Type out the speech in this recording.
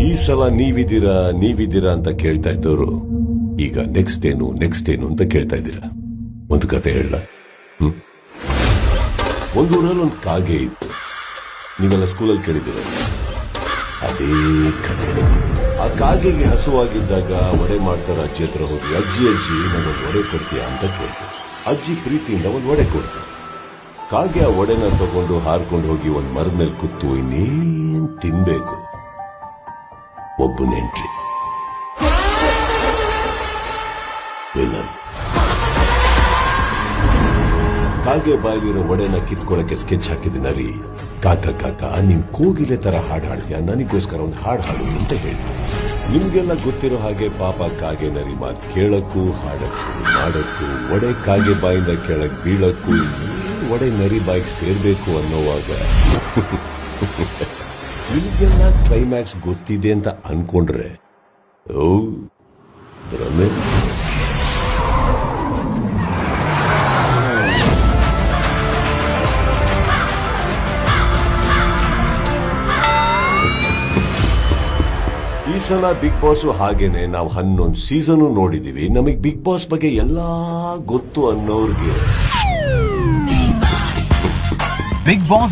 ಈ ಸಲ ನೀವಿದ್ದೀರಾ ಅಂತ ಕೇಳ್ತಾ ಇದ್ದವರು ಈಗ ನೆಕ್ಸ್ಟ್ ಏನು ಅಂತ ಕೇಳ್ತಾ ಇದ್ದೀರಾ. ಒಂದು ಕತೆ ಹೇಳ. ಒಂದು ಊರಲ್ಲಿ ಒಂದು ಕಾಗೆ ಇತ್ತು. ನೀವೆಲ್ಲ ಸ್ಕೂಲಲ್ಲಿ ಕೇಳಿದ್ದೀರ. ಅದೇ ಕತೆ. ಆ ಕಾಗೆಗೆ ಹಸುವಾಗಿದ್ದಾಗ ಒಡೆ ಮಾಡ್ತಾರ ಅಜ್ಜಿ ಹತ್ರ ಹೋಗಿ, ಅಜ್ಜಿ ನಗೊಂದು ಒಡೆ ಕೊಡ್ತೀಯಾ ಅಂತ ಕೇಳ್ತು. ಅಜ್ಜಿ ಪ್ರೀತಿಯಿಂದ ಒಂದು ಒಡೆ ಕೊಡ್ತು. ಕಾಗೆ ಆ ಒಡೆನ ತಗೊಂಡು ಹಾರ್ಕೊಂಡು ಹೋಗಿ ಒಂದ್ ಮರದ ಮೇಲೆ ಕೂತು ಇನ್ನೇನ್ ತಿನ್ಬೇಕು. ಒಬ್ಬನ ಎಂಟ್ರಿ, ವಿಲನ್. ಕಾಗೆ ಬಾಯಲ್ಲಿರೋ ಒಡೆನ ಕಿತ್ಕೊಳ್ಳಕ್ಕೆ ಸ್ಕೆಚ್ ಹಾಕಿದ ನರಿ, ಕಾಕ ನಿನ್ ಕೋಗಿಲೆ ತರ ಹಾಡು ಹಾಡ್ತೀಯ, ನನಗೋಸ್ಕರ ಒಂದು ಹಾಡು ಹಾಡು ಅಂತ ಹೇಳ್ತೀನಿ. ನಿಮ್ಗೆಲ್ಲ ಗೊತ್ತಿರೋ ಹಾಗೆ ಪಾಪ ಕಾಗೆ ನರಿ ಮಾತು ಕೇಳಕ್ಕೂ ಹಾಡಕ್ಕೂ ಮಾಡಕ್ಕೂ ಒಡೆ ಕಾಗೆ ಬಾಯಿಂದ ಕೆಳಗ್ ಬೀಳಕ್ಕೂ ಒಡೆ ನರಿ ಬಾಯಿಗೆ ಸೇರ್ಬೇಕು ಅನ್ನೋವಾಗ ನಿಮ್ಗೆಲ್ಲ ಕ್ಲೈಮ್ಯಾಕ್ಸ್ ಗೊತ್ತಿದೆ ಅಂತ ಅನ್ಕೊಂಡ್ರೆ ಭ್ರಮೆ. ಈ ಸಲ ಬಿಗ್ ಬಾಸ್ ಹಾಗೇನೆ ನಾವು 11 ಸೀಸನ್ ನೋಡಿದೀವಿ. ನಮಗ್ ಬಿಗ್ ಬಾಸ್ ಬಗ್ಗೆ ಎಲ್ಲಾ ಗೊತ್ತು ಅನ್ನೋರ್ಗೆ ಬಿಗ್ ಬಾಸ್